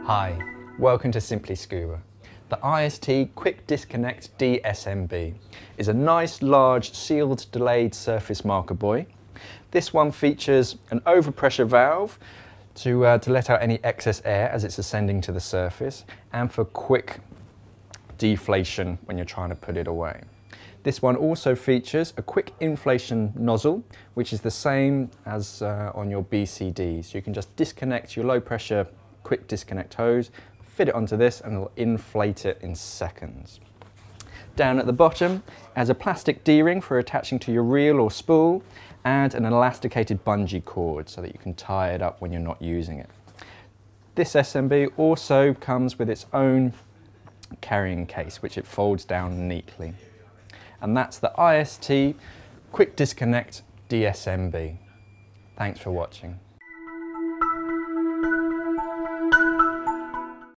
Hi, welcome to Simply Scuba. The IST Quick Disconnect DSMB is a nice large sealed delayed surface marker buoy. This one features an overpressure valve to let out any excess air as it's ascending to the surface and for quick deflation when you're trying to put it away. This one also features a quick inflation nozzle, which is the same as on your BCD. So you can just disconnect your low pressure quick disconnect hose, fit it onto this and it'll inflate it in seconds. Down at the bottom has a plastic D-ring for attaching to your reel or spool and an elasticated bungee cord so that you can tie it up when you're not using it. This SMB also comes with its own carrying case which it folds down neatly. And that's the IST Quick Disconnect DSMB. Thanks for watching.